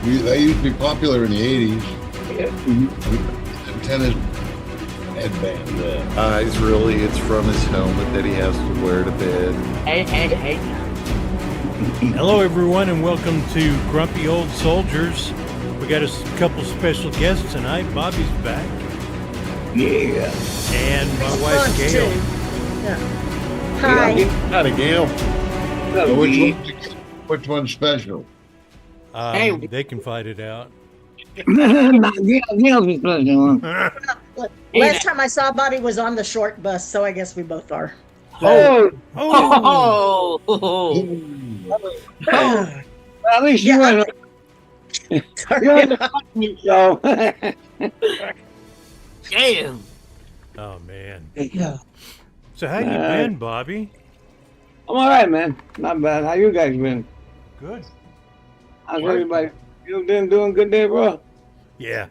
They used to be popular in the 80s. Yeah. Antennas headband. Eyes, really, it's from his helmet that he has to wear to bed. Hey. Hello, everyone, and welcome to Grumpy Old Soldiers. We got a couple special guests tonight. Bobby's back. Yeah. And my wife, Gail. Hi. Howdy, Gail. Which one's special? They can fight it out. Gail's a special one. Last time I saw Bobby was on the short bus, so I guess we both are. Oh. At least you went. You're on the fucking show. Damn. Oh, man. Yeah. So how you been, Bobby? I'm all right, man. Not bad. How you guys been? Good. How's everybody? You been doing good there, bro? Yeah.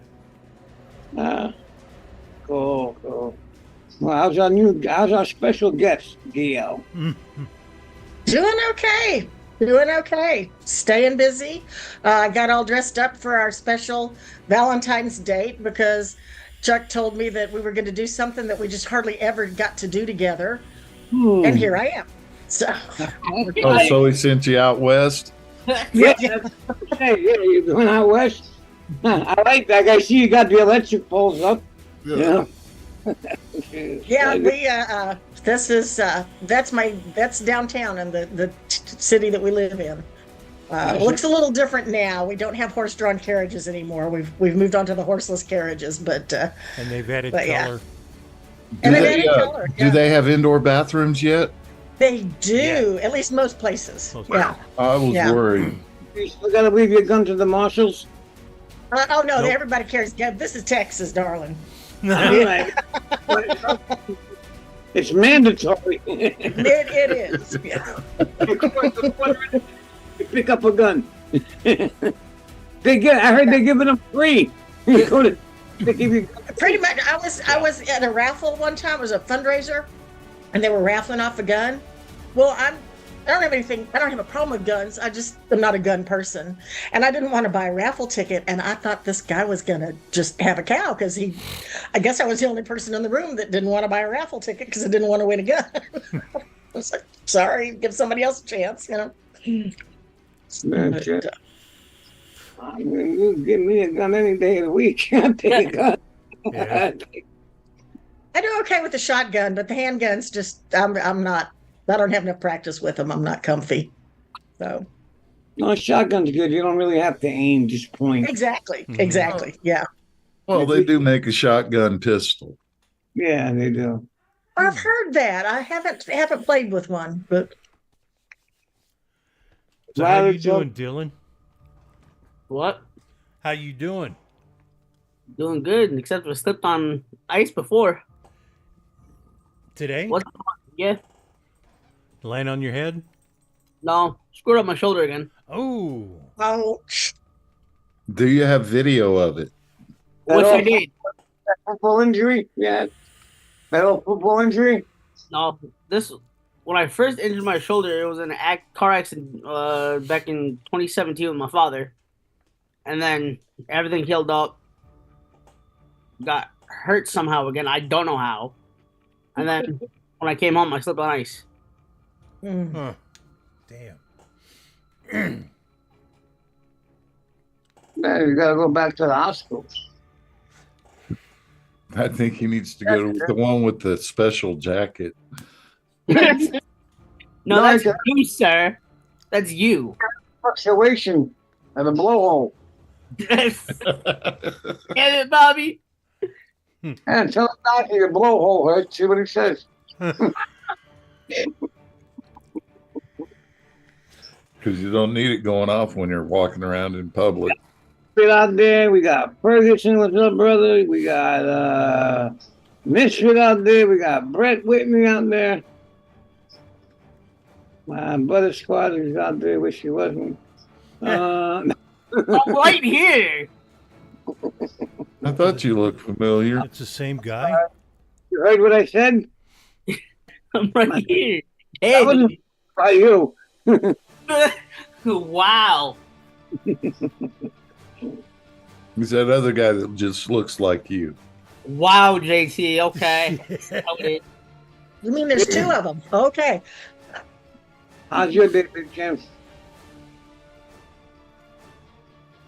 Cool. Well, how's our special guest, Gail? Doing okay. Staying busy. I got all dressed up for our special Valentine's date because Chuck told me that we were going to do something that we just hardly ever got to do together. And here I am. So. Oh, so he sent you out west? Yeah, you're going out west. I like that. I see you got the electric poles up. Yeah. Yeah, that's downtown in the city that we live in. It looks a little different now. We don't have horse-drawn carriages anymore. We've moved on to the horseless carriages, and they've added color. Yeah. Do they have indoor bathrooms yet? They do, at least most places. Yeah. I was worried. You still gotta leave your gun to the marshals? Oh no, Nope. everybody carries guns. This is Texas, darling. It's mandatory. It is. Yeah. You pick up a gun. I heard they're giving them free. They give you Pretty much. I was at a raffle one time. It was a fundraiser, and they were raffling off a gun. Well, I don't have anything. I don't have a problem with guns. I'm not a gun person, and I didn't want to buy a raffle ticket. And I thought this guy was gonna just have a cow because I guess I was the only person in the room that didn't want to buy a raffle ticket because I didn't want to win a gun. I was like, sorry, give somebody else a chance, you give me a gun any day of the week. I'll take a gun. Yeah. I do okay with the shotgun, but the handguns just I'm not. I don't have enough practice with them. I'm not comfy. So. No, shotgun's good. You don't really have to aim, just point. Exactly. Mm-hmm. Exactly. Yeah. Well, they do make a shotgun pistol. Yeah, they do. I've heard that. I haven't played with one, but. So how you doing, Dylan? What? How you doing? Doing good, except for slipped on ice before. Today? What? Yeah. Laying on your head? No, screwed up my shoulder again. Oh. Ouch. Do you have video of it? Which I did. Football injury? Yeah. That old football injury? No, when I first injured my shoulder, it was in a car accident back in 2017 with my father. And then everything healed up. Got hurt somehow again. I don't know how. And then when I came home, I slipped on ice. Huh. Damn. Man, you gotta go back to the hospital. I think he needs to go to the one with the special jacket. No, that's you, sir. That's you. Fluctuation and a blowhole. Yes. Get it, Bobby? And tell the doctor your blowhole hurts. See what he says. Because you don't need it going off when you're walking around in public. Misfit out there. We got Ferguson, what's up, brother? We got Misfit out there. We got Brett Whitney out there. My brother squad is out there. Wish he wasn't. I'm right here. I thought you looked familiar. It's the same guy? You heard what I said? I'm right here. That Hey. wasn't by you. Wow. He's that other guy that just looks like you. Wow, JT. Okay. Okay. You mean there's two of them? Okay. How's your day, Big Jim?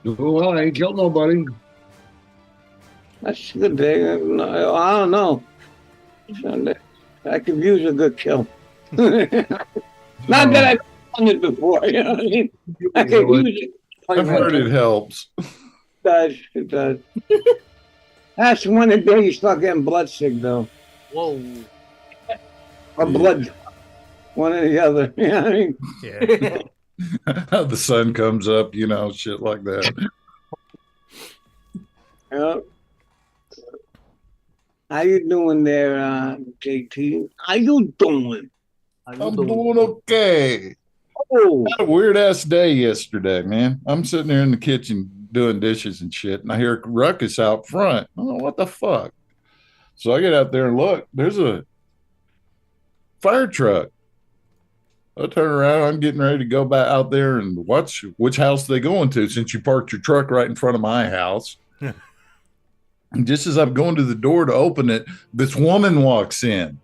Well, I ain't killed nobody. That's a good day. I don't know. Sunday. I could use a good kill. Not that I've done it before, you know what I mean? I could use it. I've heard it helps. It does. That's when the day you start getting blood sick, though. Whoa. Or blood. One or the other. You know what I mean? Yeah. How the sun comes up, you know, shit like that. Yeah. How you doing there, JT? How you doing? I'm doing okay. Oh, Had a weird ass day yesterday, man. I'm sitting there in the kitchen doing dishes and shit, and I hear a ruckus out front. Oh, what the fuck? So I get out there and look. There's a fire truck. I turn around. I'm getting ready to go back out there and watch which house they going to, since you parked your truck right in front of my house. And just as I'm going to the door to open it, this woman walks in.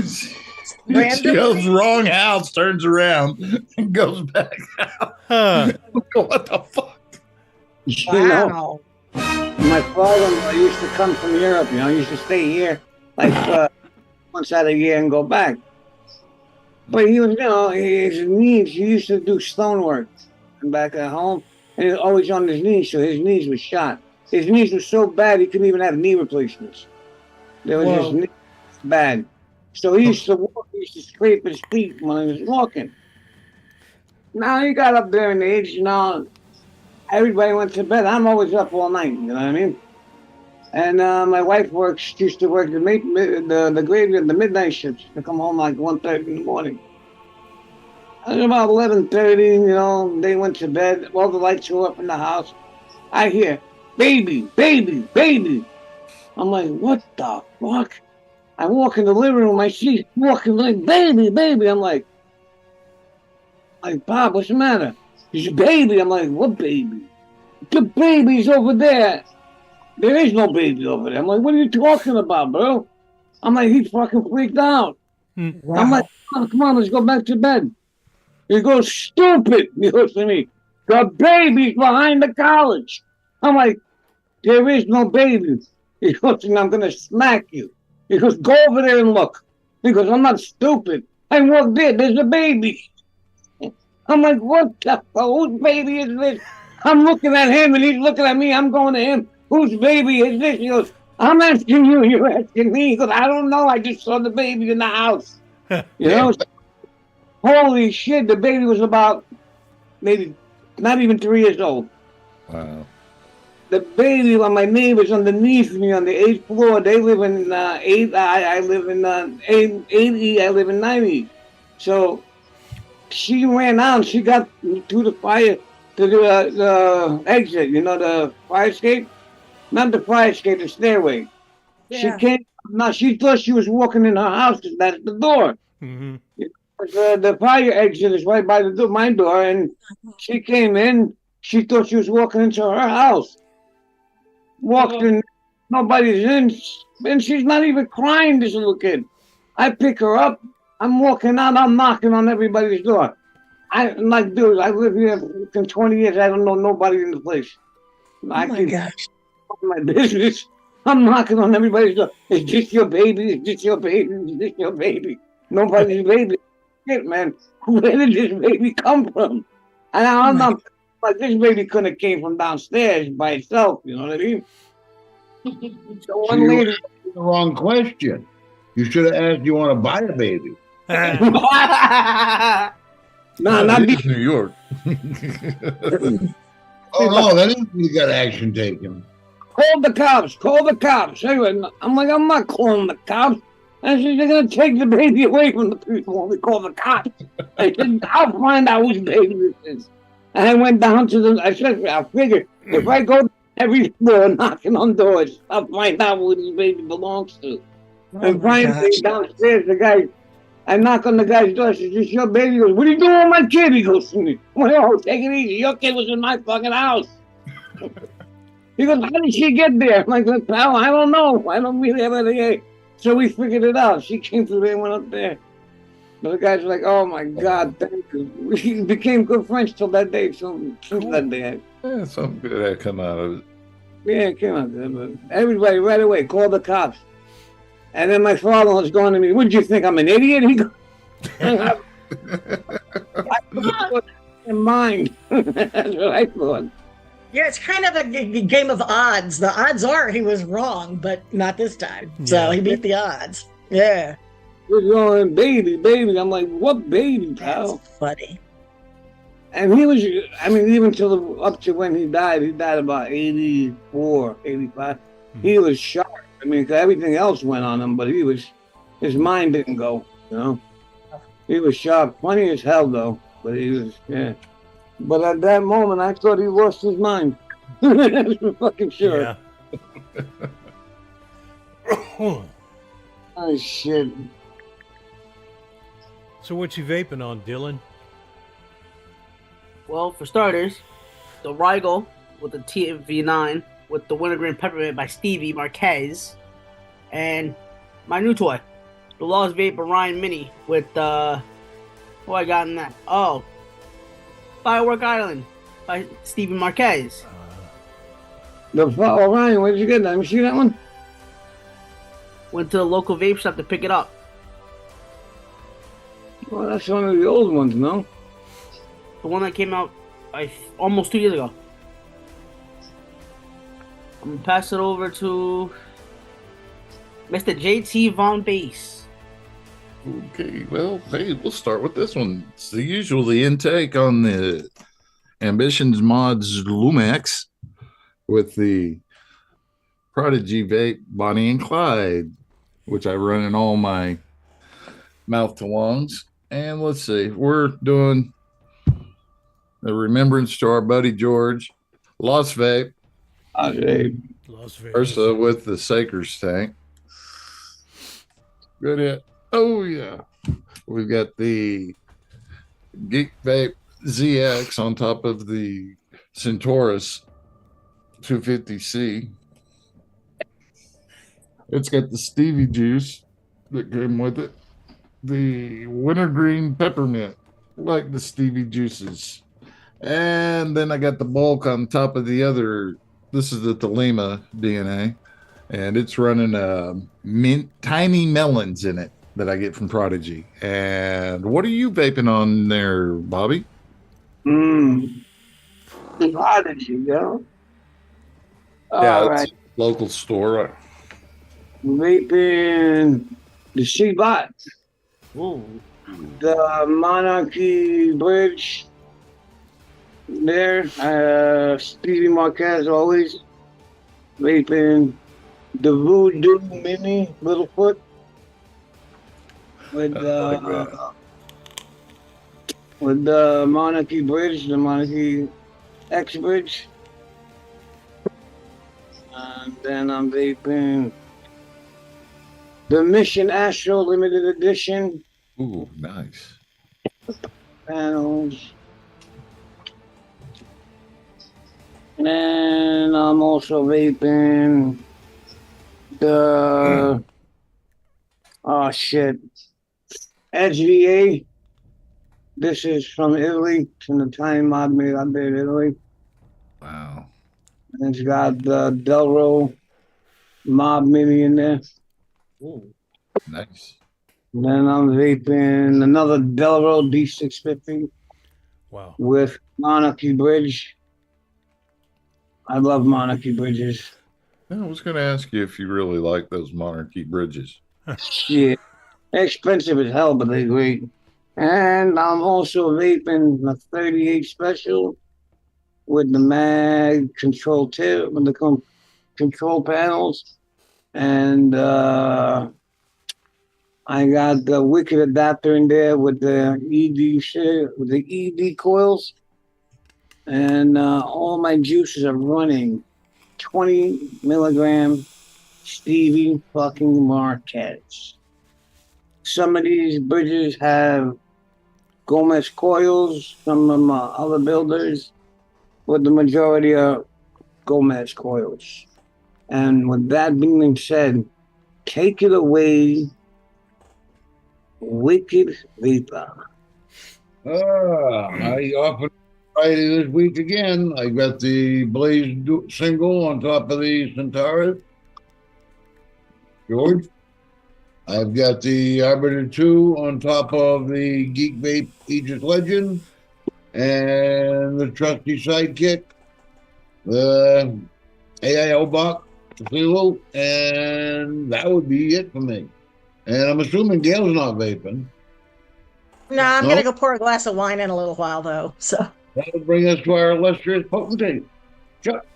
She goes wrong house, turns around, and goes back out. Huh. What the fuck? you know, Wow. my father-in-law used to come from Europe, you know, he used to stay here like once out a year and go back. But he was, you know, his knees, he used to do stonework back at home, and he was always on his knees, so his knees were shot. His knees were so bad he couldn't even have knee replacements. They were just knees bad. So he used to walk, he used to scrape his feet when he was walking. Now he got up there in age, you know, everybody went to bed. I'm always up all night, you know what I mean? And my wife used to work the graveyard, the midnight shifts, to come home like 1:30 in the morning. And about 11:30, you know, they went to bed. All the lights were up in the house. I hear, baby, baby, baby. I'm like, what the fuck? I walk in the living room, I see walking like, baby, baby. I'm like, Bob, what's the matter? He's baby. I'm like, what baby? The baby's over there. There is no baby over there. I'm like, what are you talking about, bro? I'm like, he's fucking freaked out. Wow. I'm like, come on, let's go back to bed. He goes, stupid. He goes to me, the baby's behind the couch. I'm like, there is no baby. He goes to me, I'm going to smack you. He goes, go over there and look. He goes, I'm not stupid. I walked in, there's a baby. I'm like, what the fuck? Whose baby is this? I'm looking at him and he's looking at me. I'm going to him. Whose baby is this? He goes, I'm asking you, you're asking me. He goes, I don't know. I just saw the baby in the house. You know? Holy shit, the baby was about maybe not even 3 years old. Wow. The baby on my neighbors underneath me on the 8th floor, they live in 8. I live in 80. I live in 90. So she ran out. She got to the fire, to the exit. You know, the fire escape. Not the fire escape, the stairway. Yeah. She came. Now she thought she was walking in her house because that's the door. Mm-hmm. The fire exit is right by the door, my door, and she came in. She thought she was walking into her house. Walked in, nobody's in, and she's not even crying, this little kid. I pick her up, I'm walking out, I'm knocking on everybody's door. I'm like, dude, I live here for 20 years, I don't know nobody in the place. I my can gosh. my business. I'm knocking on everybody's door. Is this your baby? Is this your baby? Is this your baby? Nobody's baby. Shit, man. Where did this baby come from? And I'm not like, this baby couldn't have came from downstairs by itself, you know what I mean? So one you lady, asked the wrong question. You should have asked, you want to buy a baby? no, not It is New York. Oh, no, that is when you got action taken. call the cops, call the cops. Anyway, I'm like, I'm not calling the cops. I said, they're going to take the baby away from the people when we call the cops. I said, I'll find out whose baby this is. And I went down to the, I said, I figured, if I go to every floor knocking on doors, I'll find out who this baby belongs to. Oh And my finally, gosh. downstairs, the guy I knock on the guy's door. I said, "Is this your baby?" He goes, "What are you doing with my kid?" He goes to me, "Well, take it easy. Your kid was in my fucking house." He goes, "How did she get there?" I'm like, "Pal, I don't know. I don't really have any idea." So we figured it out. She came through there and went up there. But the guys were like, "Oh my God, thank you." We became good friends till that day. So since that day, Yeah, something good had come out of it. yeah, it came out there. But everybody right away called the cops. And then my father was going to me, "What did you think? I'm an idiot?" He goes, "I put in mind." That's what I thought. Yeah, it's kind of a game of odds. The odds are he was wrong, but not this time. So Yeah. he beat the odds. Yeah. We're going, "Baby, baby." I'm like, "What baby, pal?" That's funny. And he was, I mean, even up to when he died about 84, 85. He was sharp. I mean, everything else went on him, but his mind didn't go, you know? He was sharp. Funny as hell, though. But he was, yeah. But at that moment, I thought he lost his mind. That's for fucking sure. Yeah. Oh, shit. So what you vaping on, Dylan? Well, for starters, the Rigel with the TMV9 with the wintergreen peppermint by Stevie Marquez, and my new toy, the Lost Vape Orion Mini with what I got in that? Oh, Firework Island by Stevie Marquez. Orion, where did you get that? Let me see that one. Went to the local vape shop to pick it up. Well, that's one of the old ones, no? The one that came out almost 2 years ago. I'm gonna pass it over to Mr. JT Von Base. Okay, well, hey, we'll start with this one. It's the usual intake on the Ambitions Mods Lumex with the Prodigy Vape Bonnie and Clyde, which I run in all my mouth to lungs. And let's see, we're doing a remembrance to our buddy George, Lost Vape, Las Vegas. Ursa with the Sakers tank. Good hit. Oh, yeah. We've got the Geek Vape ZX on top of the Centaurus 250C. It's got the Stevie juice that came with it. The wintergreen peppermint, like the Stevie juices. And then I got the bulk on top of the other. This is the Thelema DNA. And it's running mint tiny melons in it that I get from Prodigy. And what are you vaping on there, Bobby? Prodigy, yo. Yeah, All it's right. a local store. Vaping the C-Bot, Ooh. the Monarchy Bridge. There, Stevie Marquez always vaping the Voodoo Mini Littlefoot with the Monarchy Bridge, the Monarchy X Bridge, and then I'm vaping the Mission Astro Limited Edition Ooh, nice. panels. And I'm also vaping the HVA. This is from Italy, from the tiny mod made out there in Italy. Wow. And it's got the Delro Mob Mini in there. Ooh. Nice. And then I'm vaping another Delro D650 Wow. with Monarchy Bridge. I love Monarchy Bridges. I was going to ask you if you really like those Monarchy bridges. Shit. They're expensive as hell, but they're great. And I'm also vaping the 38 Special with the mag control tip, with the control panels. And I got the Wicked adapter in there with the ED shit, with the ED coils. And all my juices are running 20 milligram Stevie fucking Marquez. Some of these bridges have Gomez coils, some of them are other builders, but the majority are Gomez coils. And with that being said, take it away, Wicked Vapor. I offered Friday this week again. I got the Blaze single on top of the Centaurus. George. I've got the Arbiter 2 on top of the Geek Vape Aegis Legend and the trusty sidekick, the AIO box, Zulu, and that would be it for me. And I'm assuming Gail's not vaping. No, I'm No? gonna go pour a glass of wine in a little while though. So That'll bring us to our illustrious potentate. Chuck.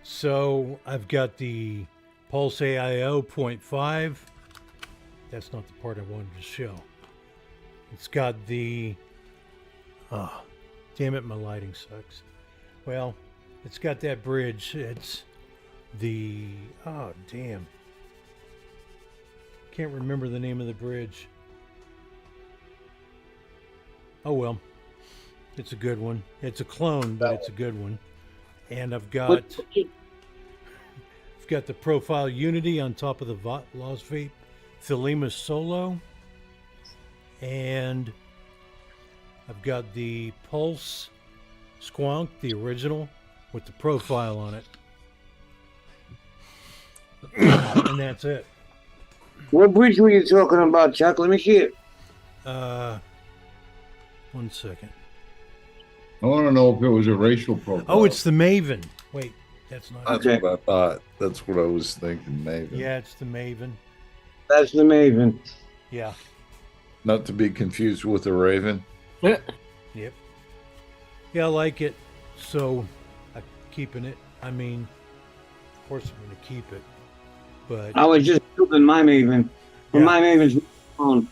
So I've got the Pulse AIO 0.5. That's not the part I wanted to show. It's got the, oh, damn it, my lighting sucks. Well, it's got that bridge. It's the, oh, damn. Can't remember the name of the bridge. Oh, well, it's a good one. It's a clone, but it's a good one. And I've got the Profile Unity on top of the Lost Vape Thelema Solo. And I've got the Pulse Squonk, the original, with the profile on it. And that's it. What bridge were you talking about, Chuck? Let me see it. 1 second. I want to know if it was a racial profile. Oh, it's the Maven. Wait, that's not That's Okay. what I thought. That's what I was thinking, maybe. Yeah, it's the Maven. That's the Maven. Yeah. Not to be confused with the Raven. Yep. Yeah, I like it. So I'm keeping it. I mean, of course I'm going to keep it. But I was just using my Maven. But Yeah. my Maven's on.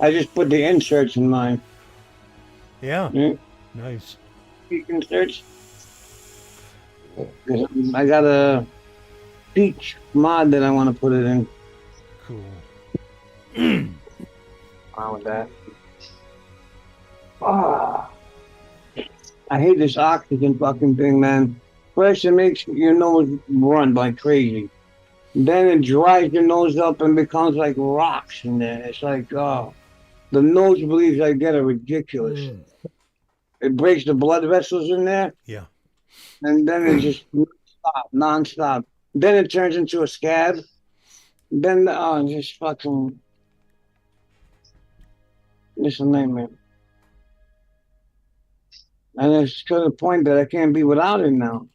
I just put the inserts in mine. yeah, Yeah. nice. Inserts. I got a peach mod that I want to put it in. Cool. Wrong with that. Ah, I hate this oxygen fucking thing, man. First, it makes your nose run like crazy. Then it dries your nose up and becomes like rocks in there. It's like, oh, the nosebleeds I get are ridiculous. It breaks the blood vessels in there, Yeah. and then it just non-stop. Then it turns into a scab. Then, just fucking, it's a nightmare. And it's to the point that I can't be without it now.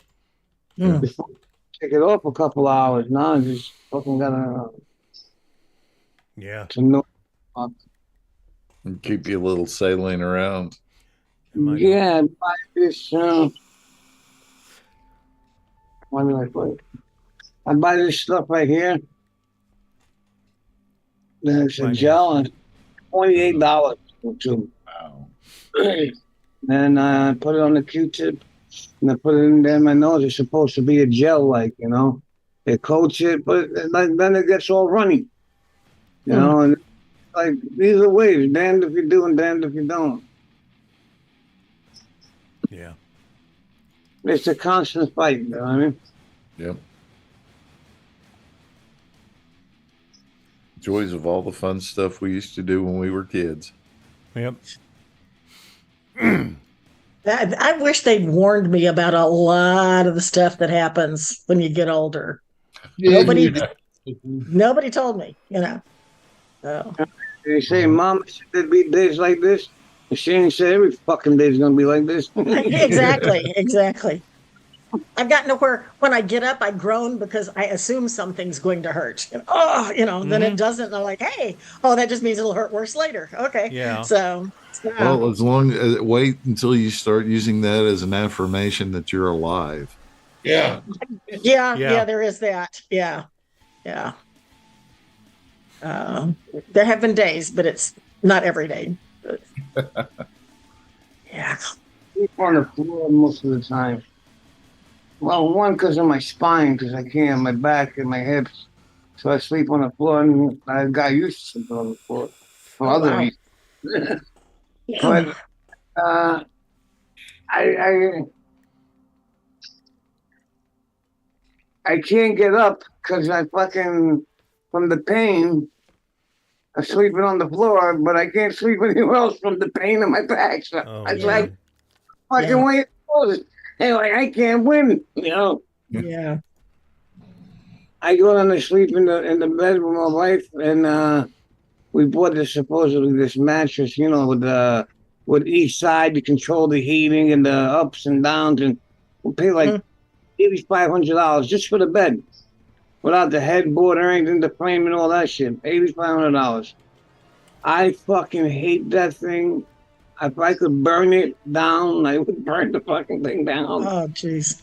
Mm. Before I take it off a couple hours. Now I just fucking gotta Yeah. to know. And keep you a little sailing around. Yeah, buy this. What do I put? I buy this stuff right here. There's a Finance. gel and $28 for two. Wow. And I put it on the Q-tip and I put it in there in my nose. It's supposed to be a gel, like, you know. It coats it, but then it gets all runny. You know, and like either way, damned if you do and damned if you don't. Yeah. It's a constant fight, you know what I mean? Yep. Joys of all the fun stuff we used to do when we were kids. Yep. I wish they'd warned me about a lot of the stuff that happens when you get older. Nobody told me, you know. So. They say, Mom, there'd be days like this. And she ain't say every fucking day's gonna be like this. Exactly. I've gotten to where when I get up, I groan because I assume something's going to hurt. And, then it doesn't. And I'm like, hey, that just means it'll hurt worse later. Okay. Yeah. So. Well, as long as wait until you start using that as an affirmation that you're alive. Yeah. Yeah, there is that. Yeah. There have been days, but it's not every day. Yeah. Sleep on the floor most of the time. Well, one, because of my spine, because I can't, my back and my hips. So I sleep on the floor, and I got used to sleeping on the floor for other wow. reasons. But I I can't get up because I fucking from the pain. I'm sleeping on the floor, but I can't sleep anywhere else from the pain in my back. So Oh, I was yeah. like, fucking Yeah. way it goes. Hey, like I can't win, you know. Yeah. I go down to sleep in the bed with my wife, and we bought this mattress, you know, with each side to control the heating and the ups and downs, and we pay like $8,500 just for the bed, without the headboard or anything, the frame and all that shit. $8,500. I fucking hate that thing. If I could burn it down, I would burn the fucking thing down. Oh, jeez.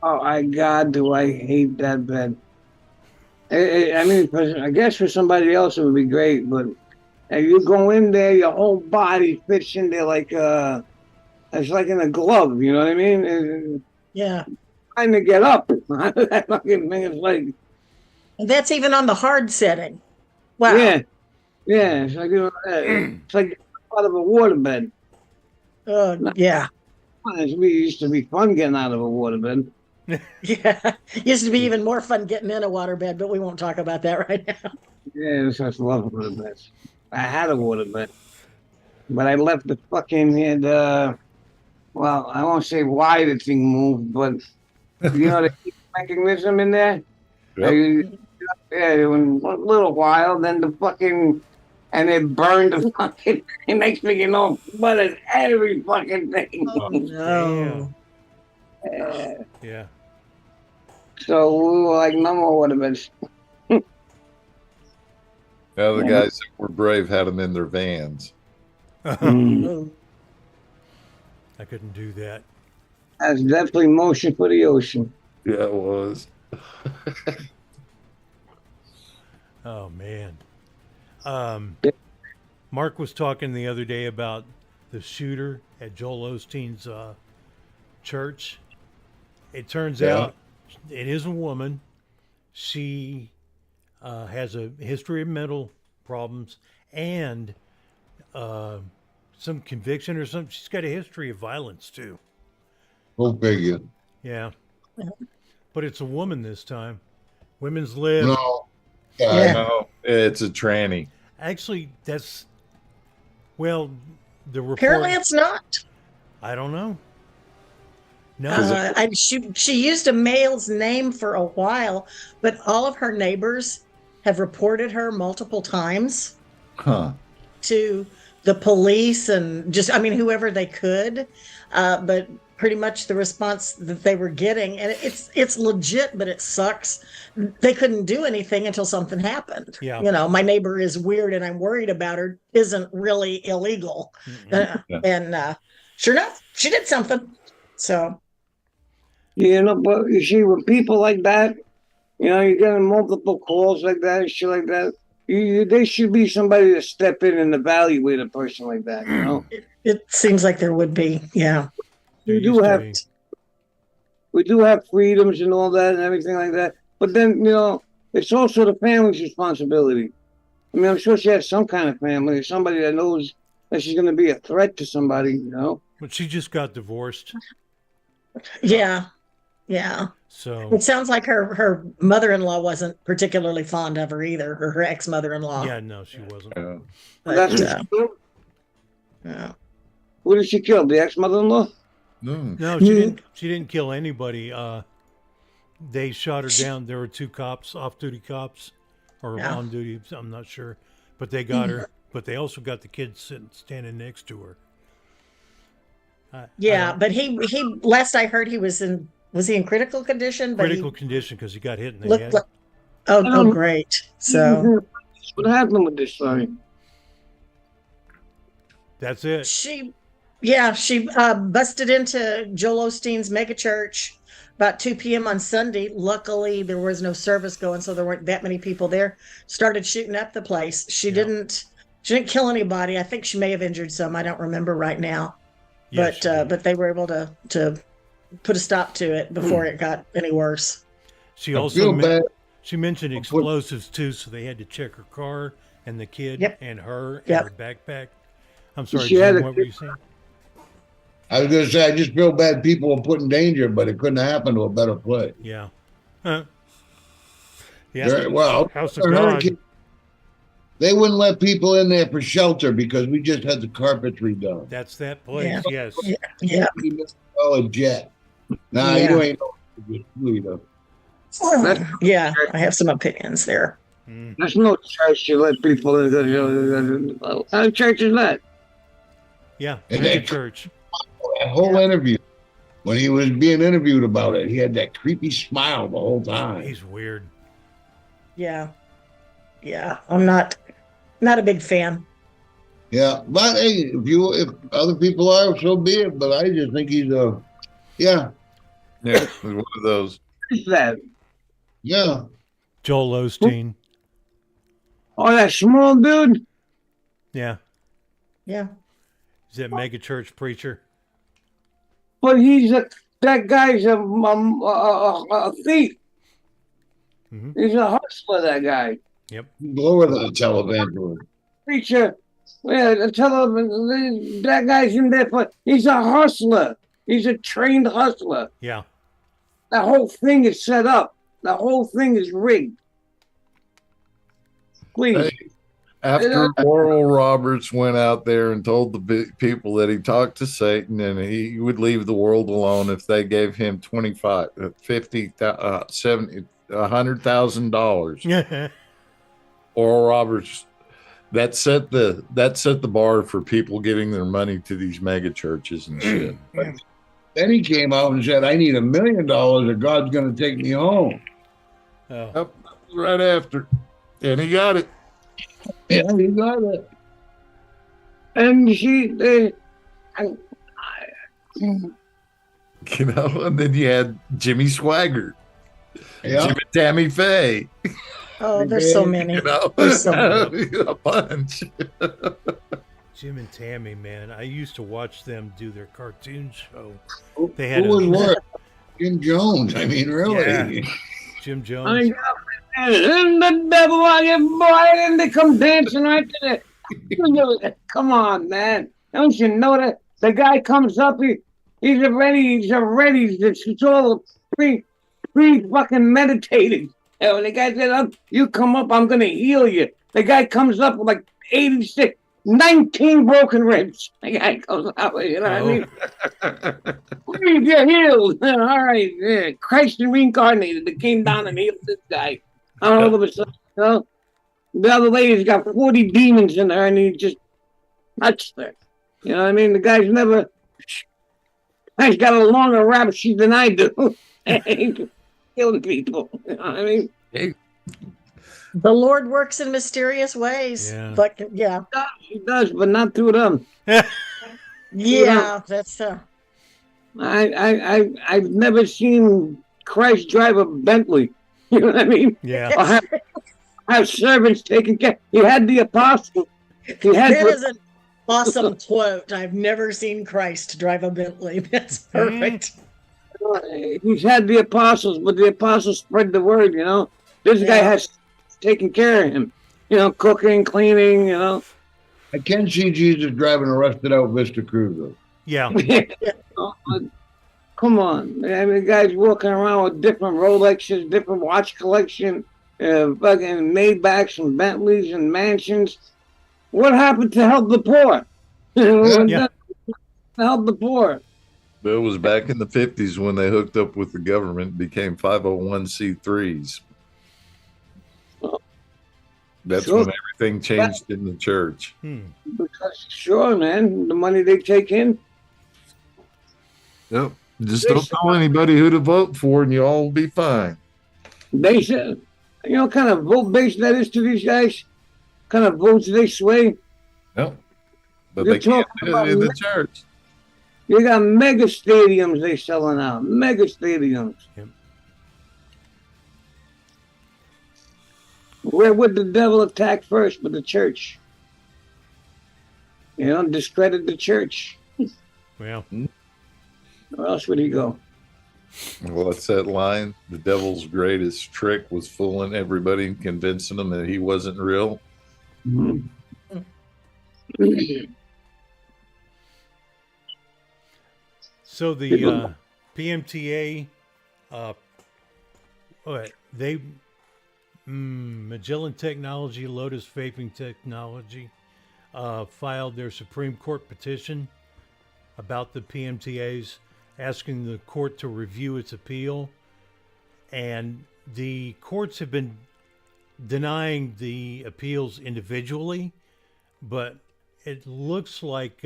Oh my God, do I hate that bed. I mean, I guess for somebody else it would be great, but if you go in there, your whole body fits in there like it's like in a glove. You know what I mean? Yeah. Trying to get up, that fucking thing is like And that's even on the hard setting. Wow. yeah. It's like it's like out of a waterbed. Yeah. It used to be fun getting out of a waterbed. Yeah. Used to be even more fun getting in a waterbed, but we won't talk about that right now. Yeah, it was such love waterbeds. I had a waterbed, but I left the fucking well, I won't say why the thing moved, but you know the heat mechanism in there. Yep. Yeah, in a little while, then the fucking and it burned the fucking. It makes me but it's every fucking thing. Oh, no. Yeah. So we were like, no more waterbeds. Yeah, the guys that were brave had them in their vans. Oh. I couldn't do that. That's definitely motion for the ocean. Yeah, it was. Oh man. Mark was talking the other day about the shooter at Joel Osteen's church. It turns out it is a woman. She has a history of mental problems and some conviction or something. She's got a history of violence too. Go figure. Yeah. But it's a woman this time. Women's lib. No. Yeah. No, it's a tranny. Actually, that's the report. Apparently it's not. I don't know. No. She used a male's name for a while, but all of her neighbors have reported her multiple times Huh. to the police and whoever they could. But pretty much the response that they were getting, and it's legit, but it sucks. They couldn't do anything until something happened. Yeah. You know, my neighbor is weird and I'm worried about her isn't really illegal. And sure enough, she did something. So. You know, but you see, with people like that, you know, you're getting multiple calls like that and shit like that. There should be somebody to step in and evaluate a person like that, you know? It seems like there would be, yeah. We do have freedoms and all that and everything like that. But then, you know, it's also the family's responsibility. I mean, I'm sure she has some kind of family, somebody that knows that she's going to be a threat to somebody, you know? But she just got divorced. Yeah. So it sounds like her mother-in-law wasn't particularly fond of her either, or her ex-mother-in-law. yeah, no, she wasn't. Yeah. But, That's what she killed? yeah. Who did she kill? The ex-mother-in-law? No, she didn't kill anybody. They shot her down. There were 2 cops, off-duty cops, or on duty. I'm not sure, but they got her. But they also got the kid standing next to her. But he last I heard he was in critical condition? Critical condition because he got hit in the head. Oh, great. So what happened with this story? That's it. she busted into Joel Osteen's megachurch about 2 p.m. on Sunday. Luckily, there was no service going, so there weren't that many people there. Started shooting up the place. She didn't kill anybody. I think she may have injured some. I don't remember right now. Yes, But they were able to put a stop to it before it got any worse. She also She mentioned explosives too, so they had to check her car and the kid Yep. and her and Yep. her backpack. I'm sorry, She had Jim, a- what were you saying? I was gonna say I just feel bad people were put in danger, but it couldn't happen to a better place. Yeah. Huh. Very well. House of a God. hurricane- They wouldn't let people in there for shelter because we just had the carpets redone. That's that place, yes. Yeah. We missed a jet. Nah, Yeah. you ain't no leader. Yeah, I have some opinions there. Mm. There's no church you let people in. What kind of church is that? Yeah, And mega they- church. That whole interview, when he was being interviewed about it, he had that creepy smile the whole time. He's weird. Yeah. Yeah. I'm not a big fan. Yeah, but hey, if other people are, so be it. But I just think he's yeah, Yeah, he's one of those. What is that? yeah. Joel Osteen. Oh, that small dude? Yeah. Yeah. Is that mega church preacher? But that guy's a thief. Mhm. He's a hustler, that guy. Lower than a televangelist. Preacher. Yeah, tell him that guy's in there he's a hustler. He's a trained hustler. Yeah. That whole thing is set up. The whole thing is rigged. Please. Hey, after Oral Roberts went out there and told the people that he talked to Satan and he would leave the world alone if they gave him $25, $50, $70, $100,000. Yeah. Oral Roberts, that set the bar for people giving their money to these mega churches and shit. Then he came out and said, "I need $1 million, or God's going to take me home." Oh. Yep, right after, and he got it. Yeah, he got it. And You know, and then you had Jimmy Swaggart, Yeah, Jimmy Tammy Faye. Oh, there's so many. You know, There's so a bunch. Jim and Tammy, man. I used to watch them do their cartoon show. who They had was a- worse? Jim Jones. I mean, really. Yeah. Jim Jones. I and the devil on your boy, and they come dancing right to the. Come on, man! Don't you know that the guy comes up? He's already. It's all pre fucking meditated. And when the guy said, "You come up, I'm gonna heal you." The guy comes up with like 19 broken ribs. The guy comes out with, you know what I mean? Please, you're healed. All right, yeah. Christ reincarnated. They came down and healed this guy. All of a sudden, you know, the other lady's got 40 demons in her, and he just touched her. You know what I mean? The guy's got a longer rap sheet than I do. Killing people. You know what I mean? The Lord works in mysterious ways. Yeah. But yeah. He does, but not through them. Yeah, that's I've never seen Christ drive a Bentley. You know what I mean? Yeah. Or have servants taking care. He had the apostles. He had that is an awesome quote. I've never seen Christ drive a Bentley. That's perfect. he's had the apostles, but the apostles spread the word. You know, this guy has taken care of him. You know, cooking, cleaning. You know. I can see Jesus driving a rusted out Vista Cruiser. Yeah. Come on, I mean, the guy's walking around with different Rolexes, different watch collection, fucking Maybachs and Bentleys and mansions. What happened to help the poor? Yeah. Help the poor. That was back in the 50s when they hooked up with the government and became 501c3s. That's Sure. when everything changed in the church. Because sure, man, the money they take in. Yep. Just don't tell anybody who to vote for and you'll all be fine. They said, you know, what kind of vote base that is to these guys. Kind of votes they sway. Yep. But You're they can't talking do it in about the church. You got mega stadiums they selling out. Mega stadiums. Yep. Where would the devil attack first? With the church. You know, discredit the church. Well, Where else would he go? What's that line? The devil's greatest trick was fooling everybody and convincing them that he wasn't real. So the PMTA, Magellan Technology, Lotus Vaping Technology, filed their Supreme Court petition about the PMTAs, asking the court to review its appeal. And the courts have been denying the appeals individually, but it looks like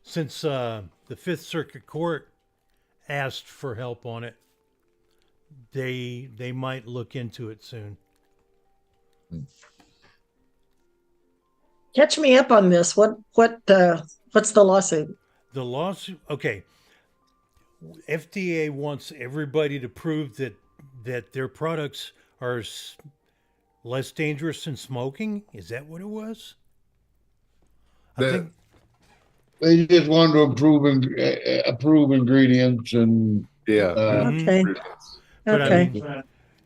since the Fifth Circuit Court asked for help on it, they might look into it soon. Catch me up on this. What's the lawsuit? The lawsuit, okay. FDA wants everybody to prove that their products are less dangerous than smoking. Is that what it was? I think They just wanted to approve ingredients and Okay. But Okay. I mean,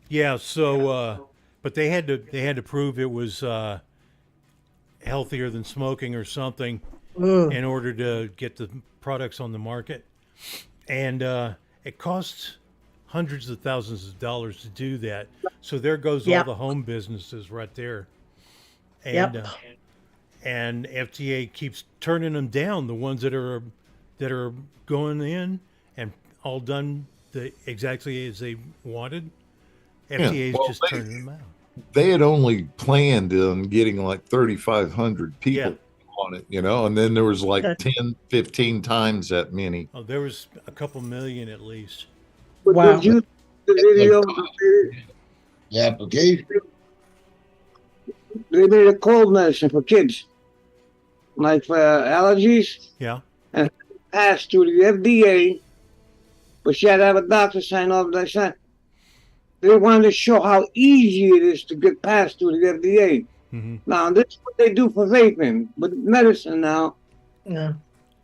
yeah. So, but they had to prove it was healthier than smoking or something in order to get the products on the market, and it costs hundreds of thousands of dollars to do that. So there goes all the home businesses right there, and and FDA keeps turning them down. The ones that are going in and all done exactly as they wanted. FDA's just turning them out. They had only planned on getting like 3,500 people on it, and then there was like 10, 15 times that many. Oh, there was a couple million at least. Wow. Did you the video? the application. They made a cold medicine for kids, like for allergies, and passed through the FDA, but she had to have a doctor sign off that sign. They wanted to show how easy it is to get passed through the FDA. Now, this is what they do for vaping, but medicine now. Yeah.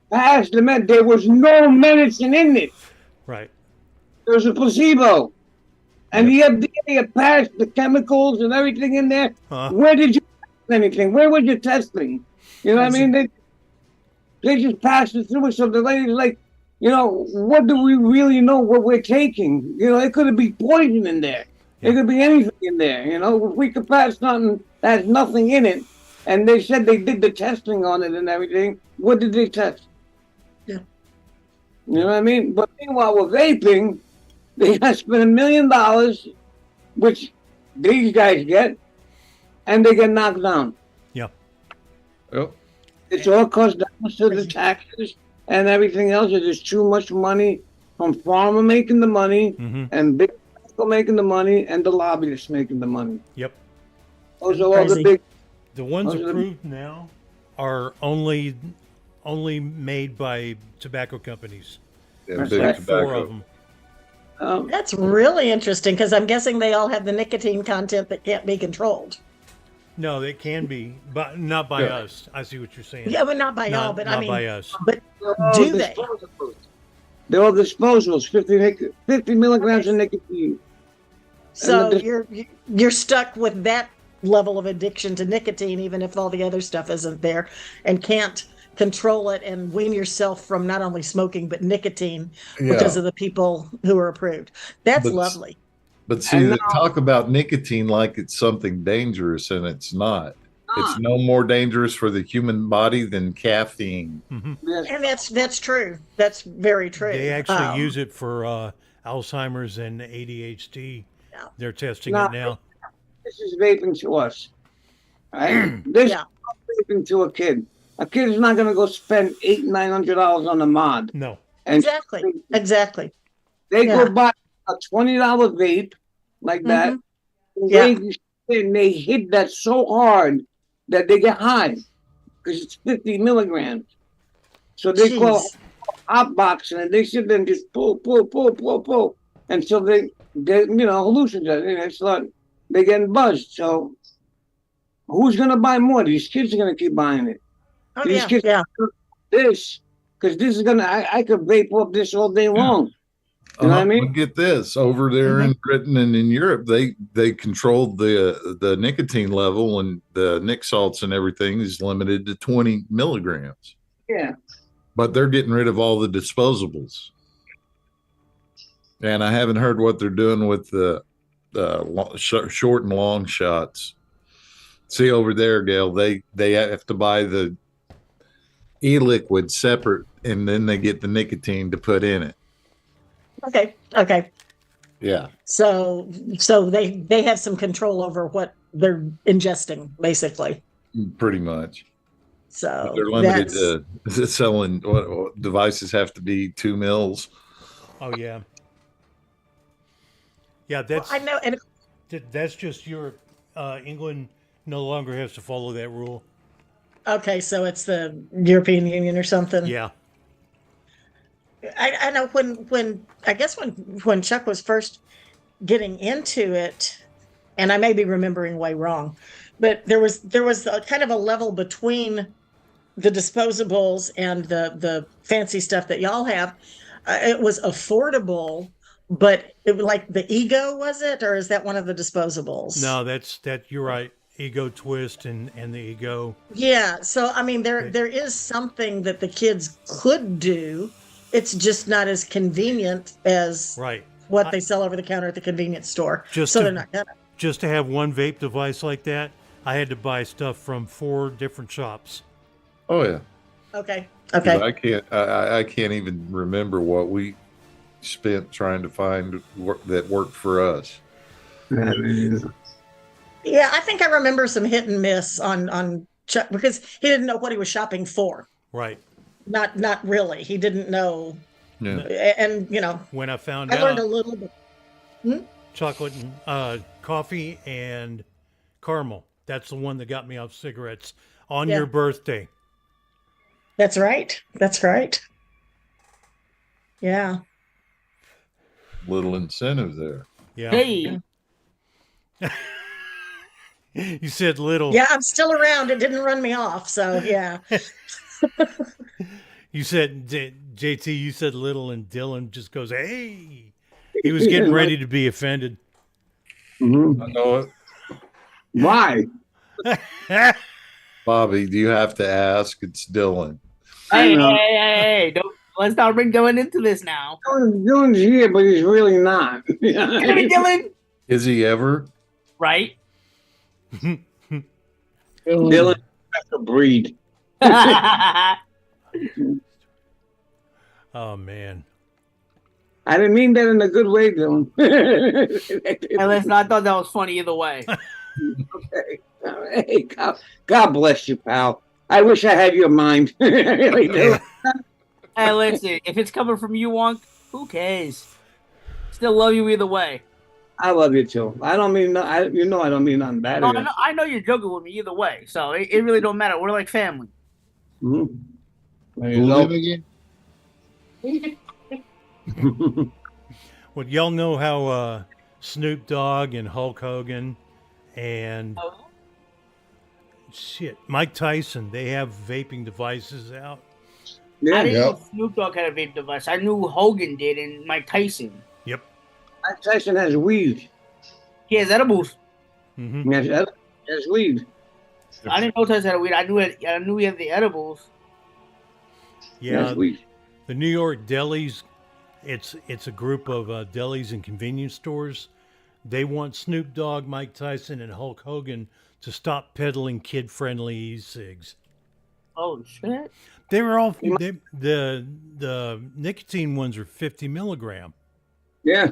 Passed the med. There was no medicine in it. Right. There was a placebo. And the FDA had passed the chemicals and everything in there. Where did you test anything? Where was your testing? You know what I mean? They just passed it through. So the lady's like, what do we really know what we're taking? It could be poison in there. It could be anything in there. If we could pass something that has nothing in it, and they said they did the testing on it and everything, what did they test? Yeah. You know what I mean? But meanwhile, with vaping, they got to spend $1 million, which these guys get, and they get knocked down. Yeah. Yep. It's all comes down to the taxes and everything else. There's too much money from pharma making the money, and big people making the money, and the lobbyists making the money. Yep. Those are all the big. The ones approved now are only made by tobacco companies. Yeah, That's big right. tobacco. 4 of them. That's really interesting because I'm guessing they all have the nicotine content that can't be controlled. No, they can be, but not by us. I see what you're saying. Yeah, but not by y'all. But not I mean, by us. But do they? They're all disposables. 50 milligrams of nicotine. So you're stuck with that level of addiction to nicotine, even if all the other stuff isn't there, and can't control it and wean yourself from not only smoking but nicotine because of the people who are approved. That's lovely. But see, they talk about nicotine like it's something dangerous, and it's not. It's no more dangerous for the human body than caffeine. And that's true. That's very true. They actually use it for Alzheimer's and ADHD. They're testing it now. This is vaping to us. Right? This is vaping to a kid. A kid is not going to go spend $800-900 on a mod. No. And Exactly. They go buy a $20 vape like that. And they hit that so hard that they get high because it's 50 milligrams. So they call hot boxing, and they sit there and just pull until they hallucinate. It's like they're getting buzzed. So who's going to buy more? These kids are going to keep buying it. Oh, These kids this, because this is going to, I could vape up this all day long. You know what I mean? But get this, over there in Britain and in Europe, they controlled the nicotine level, and the nic salts and everything is limited to 20 milligrams. Yeah. But they're getting rid of all the disposables. And I haven't heard what they're doing with the short and long shots. See over there, Gail, they have to buy the e-liquid separate, and then they get the nicotine to put in it. Okay. Yeah. So they have some control over what they're ingesting, basically. Pretty much. So But they're limited to selling. What devices have to be 2 mils. Oh yeah. Yeah, that's I know, and that's just Europe. England no longer has to follow that rule. okay, so it's the European Union or something. Yeah. I know when Chuck was first getting into it, and I may be remembering way wrong, but there was a kind of a level between the disposables and the fancy stuff that y'all have. It was affordable, but it was like the Ego, was it, or is that one of the disposables? No, that's you're right. Ego Twist and the Ego. Yeah, so I mean there is something that the kids could do. It's just not as convenient as Right. what they sell over the counter at the convenience store. Just so to- they're not gonna. Just to have one vape device like that, I had to buy stuff from 4 different shops. Oh yeah. Okay. 'Cause I can't even remember what we spent trying to find work that worked for us. Yeah, I think I remember some hit and miss on Chuck because he didn't know what he was shopping for. Right. Not really. He didn't know. Yeah. And When I found I learned out a little bit. chocolate and coffee and caramel. That's the one that got me off cigarettes on Yeah. your birthday. That's right. That's right. Yeah. Little incentive there. Yeah. Hey, You said little. Yeah, I'm still around. It didn't run me off. So yeah. You said JT. You said little, and Dylan just goes, "Hey." He was getting ready to be offended. Mhm. I know it. Why? Bobby, do you have to ask? It's Dylan. hey, don't, let's not bring Dylan into this now. Dylan's here, but he's really not. Hey, Dylan, Is he ever? right? Dylan, that's a breed. Oh man. I didn't mean that in a good way, Dylan. Hey, listen, I thought that was funny either way. Okay. Hey, God bless you, pal. I wish I had your mind. Really do. Hey, listen, if it's coming from you, Wonk, who cares? Still love you either way. I love you too. I don't mean I don't mean nothing bad. No, I know you're joking with me either way, so it really don't matter. We're like family. Mhm. There Who you live go. again? Well, y'all know how Snoop Dogg and Hulk Hogan and Mike Tyson, they have vaping devices out. I Yeah, didn't Yeah. know Snoop Dogg had a vape device. I knew Hogan did and Mike Tyson. Yep. Mike Tyson has weed. He has edibles. Hmm. He has weed. I didn't know Tyson had a weed. I knew he had the edibles. He Yeah. has weed. The New York delis, it's a group of delis and convenience stores. They want Snoop Dogg, Mike Tyson, and Hulk Hogan to stop peddling kid-friendly e-cigs. Oh shit! They were all the nicotine ones are 50 milligram. Yeah.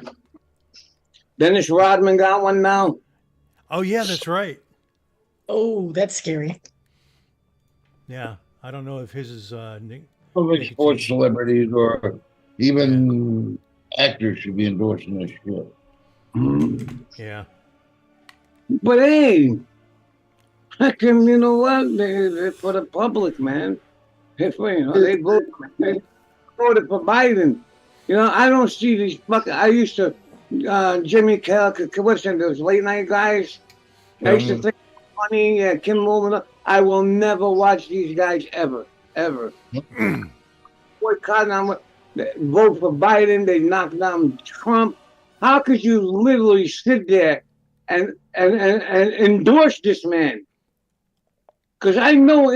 Dennis Rodman got one now. Oh yeah, that's right. Oh, that's scary. Yeah, I don't know if his is Public sports celebrities or even actors should be endorsing this shit. yeah. But hey, how come, you know what? They're for the public, man. They voted for Biden. You know, I don't see these fucking. I used to, Jimmy Carroll, what's that, those late night guys? I used to think funny, Kim Mullen. I will never watch these guys ever. Boycotting them. that vote for Biden, they knock down Trump. How could you literally sit there and endorse this man? Because I know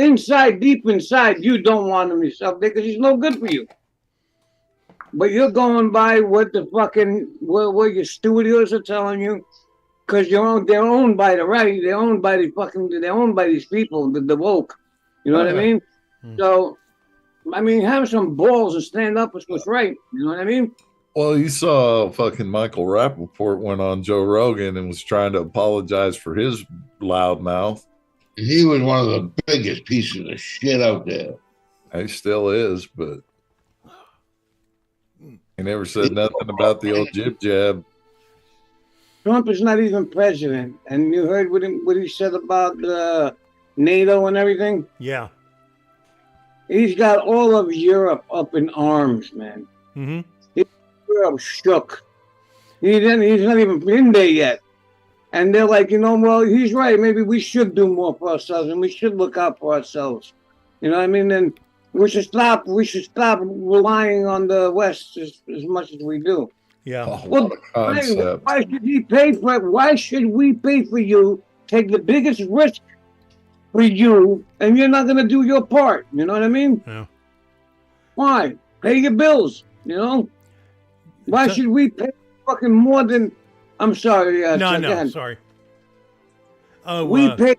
deep inside, you don't want him yourself there because he's no good for you. But you're going by what the fucking what your studios are telling you, because they're owned by the right. They're owned by these people, the woke. You know what I mean? So, I mean, have some balls and stand up for what's right. You know what I mean? Well, you saw fucking Michael Rappaport went on Joe Rogan and was trying to apologize for his loud mouth. He was one of the biggest pieces of shit out there. He still is, but he never said nothing about the old jib jab. Trump is not even president. And you heard what he said about NATO and everything? Yeah. He's got all of Europe up in arms, man. Mm-hmm. Europe shook. He's not even in there yet. And they're like, well, he's right. Maybe we should do more for ourselves and we should look out for ourselves. You know what I mean? And we should stop relying on the West as much as we do. Yeah. Oh, Well, why should he pay for it? Why should we pay for you, take the biggest risk for you, and you're not going to do your part? You know what I mean? Yeah. Why? Pay your bills, Why should we pay fucking more than... I'm sorry. No, sorry. We pay...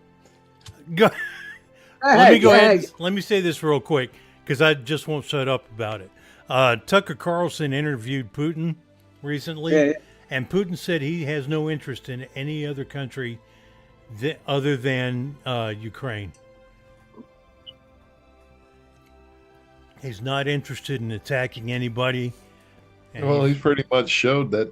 Let me go ahead. Let me say this real quick, because I just won't shut up about it. Tucker Carlson interviewed Putin recently, and Putin said he has no interest in any other country other than Ukraine. He's not interested in attacking anybody. Well, he pretty much showed that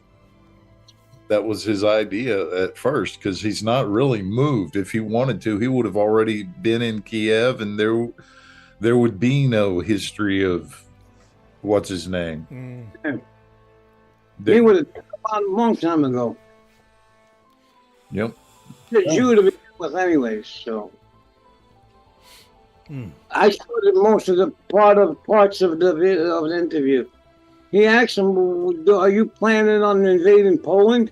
was his idea at first, because he's not really moved. If he wanted to, he would have already been in Kiev, and there would be no history of what's his name. They would have gone a long time ago. Yep. It's you to be with anyways, so. I showed most of the parts of the interview. He asked him, "Are you planning on invading Poland?"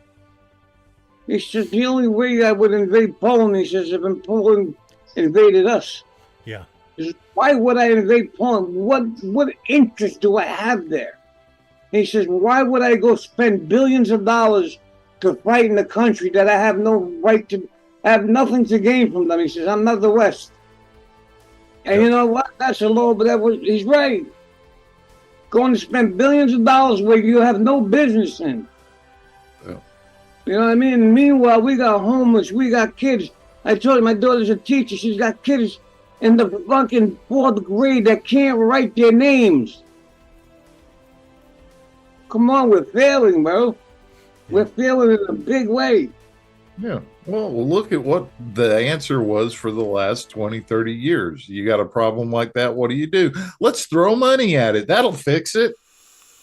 He says, "The only way I would invade Poland," he says, "if Poland invaded us." Yeah. He says, "Why would I invade Poland? What interest do I have there?" He says, "Why would I go spend billions of dollars to fight in a country that I have no right to, I have nothing to gain from them?" He says, "I'm not the West." And you know what? That's a low, but he's right. Going to spend billions of dollars where you have no business in. Yeah. You know what I mean? And meanwhile, we got homeless, we got kids. I told you my daughter's a teacher. She's got kids in the fucking 4th grade that can't write their names. Come on, we're failing, bro. We're failing in a big way. Yeah. Well, look at what the answer was for the last 20, 30 years. You got a problem like that, what do? Let's throw money at it. That'll fix it.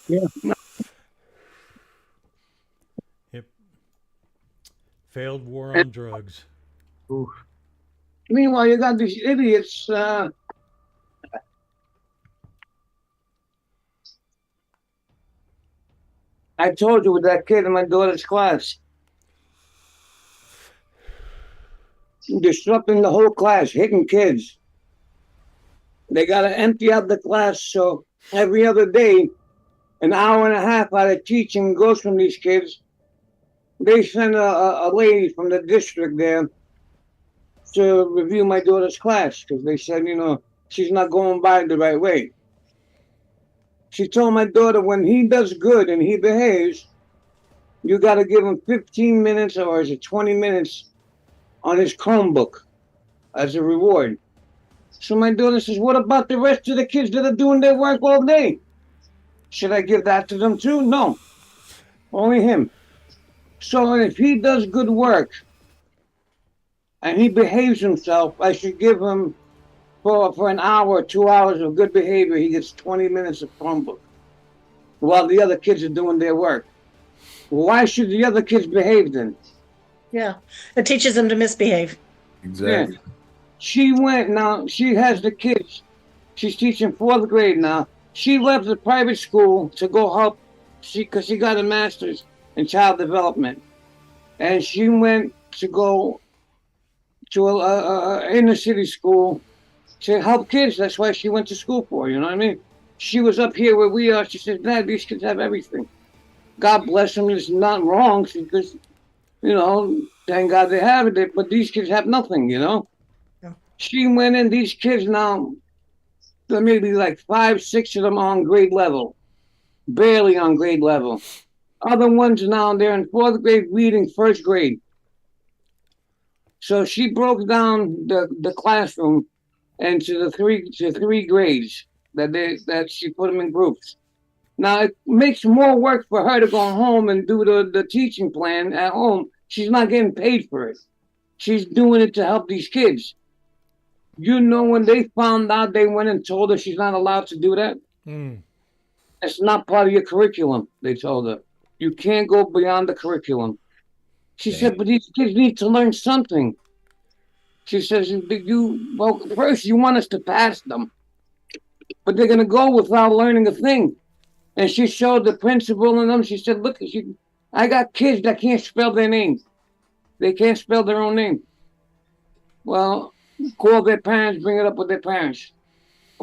Yeah. Yep. Failed war on drugs. Ooh. Meanwhile, you got these idiots. I told you with that kid in my daughter's class. Disrupting the whole class, hitting kids. They got to empty out the class, so every other day, an hour and a half out of teaching goes from these kids. They send a lady from the district there to review my daughter's class, because they said, she's not going by the right way. She told my daughter, when he does good and he behaves, you got to give him 15 minutes or is it 20 minutes on his Chromebook as a reward. So my daughter says, what about the rest of the kids that are doing their work all day? Should I give that to them too? No, only him. So if he does good work and he behaves himself, I should give him for an hour or 2 hours of good behavior, he gets 20 minutes of Chromebook while the other kids are doing their work. Why should the other kids behave then? Yeah, it teaches them to misbehave. Exactly. Yeah. She has the kids. She's teaching 4th grade now. She left the private school to go help, because she got a master's in child development. And she went to go to a inner city school to help kids. That's why she went to school for, you know what I mean? She was up here where we are. She said, Dad, these kids have everything. God bless them. It's not wrong because, you know, thank God they have it. But these kids have nothing, you know? Yeah. She went in, these kids now, there may be like 5, 6 of them on grade level, barely on grade level. Other ones now, they're in 4th grade reading 1st grade. So she broke down the classroom into the three grades that she put them in groups. Now it makes more work for her to go home and do the teaching plan at home. She's not getting paid for it. She's doing it to help these kids. You know, when they found out, they went and told her she's not allowed to do that. It's not part of your curriculum, they told her. You can't go beyond the curriculum. She said, but these kids need to learn something. She says, well, first you want us to pass them, but they're going to go without learning a thing. And she showed the principal and them. She said, look, I got kids that can't spell their name. They can't spell their own name. Well, call their parents, bring it up with their parents.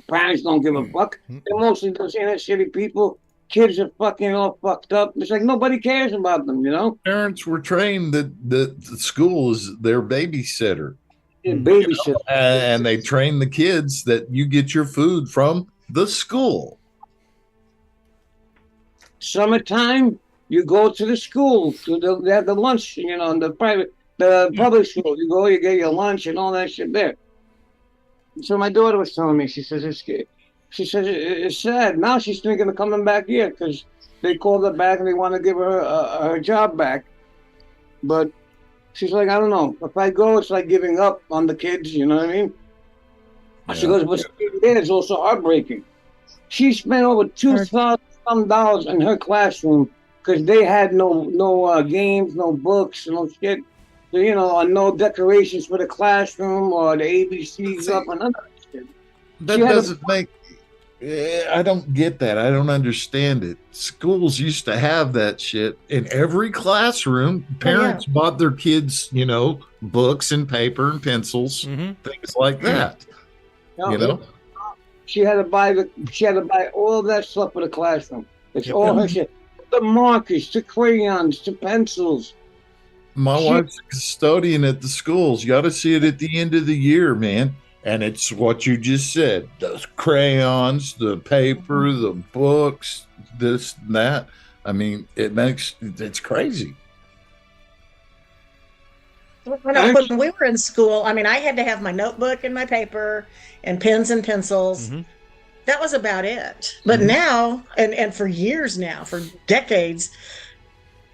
Parents don't give a fuck. They're mostly those inner city people. Kids are fucking all fucked up. It's like nobody cares about them, you know? Parents were trained that the school is their babysitter. Yeah, babysitter. You know? And they train the kids that you get your food from the school. Summertime, you go to the school. They have the lunch, you know, in the public school. You go, you get your lunch and all that shit there. So my daughter was telling me, she says, it's sad. Now she's thinking of coming back here because they called her back and they want to give her her job back. But she's like, I don't know. If I go, it's like giving up on the kids, you know what I mean? Yeah. She goes, but it's also heartbreaking. She spent over $2,000 in her classroom because they had no games, no books, no shit. So, you know, no decorations for the classroom or the ABCs up and none of that shit. That doesn't make... I don't get that. I don't understand it. Schools used to have that shit in every classroom. Parents bought their kids, you know, books and paper and pencils, things like that. You know, she had to buy all of that stuff for the classroom. It's all her shit. The markers, the crayons, the pencils. My wife's a custodian at the schools. You got to see it at the end of the year, man. And it's what you just said, the crayons, the paper, the books, this and that. I mean, it's crazy. When we were in school, I mean, I had to have my notebook and my paper and pens and pencils. That was about it. But now, and for years now, for decades,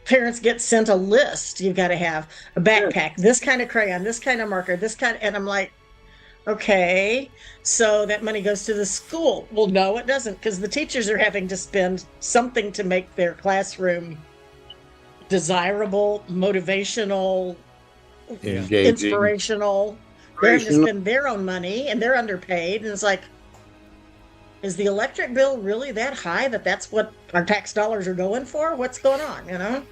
parents get sent a list. You've got to have a backpack, this kind of crayon, this kind of marker, and I'm like, okay, so that money goes to the school. Well, no, it doesn't, because the teachers are having to spend something to make their classroom desirable, motivational, engaging, inspirational. They're having to spend their own money, and they're underpaid. And it's like, is the electric bill really that high that that's what our tax dollars are going for? What's going on, you know?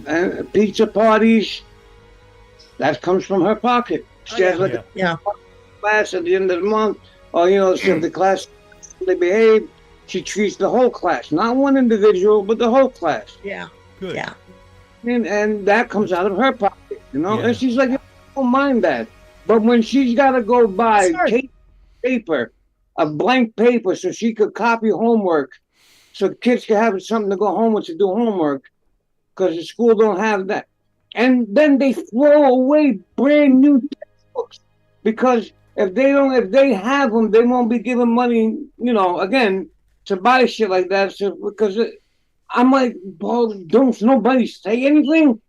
And pizza parties, that comes from her pocket. She has class at the end of the month, or, you know, if the class they behave, she treats the whole class, not one individual, but the whole class. Yeah. Good. Yeah. And that comes out of her pocket, you know? And she's like, I don't mind that. But when she's got to go buy paper, a blank paper, so she could copy homework, so kids can have something to go home with to do homework, because the school don't have that. And then they throw away brand new textbooks, because if they have them, they won't be giving money, you know, again, to buy shit like that. So I'm like, well, don't nobody say anything?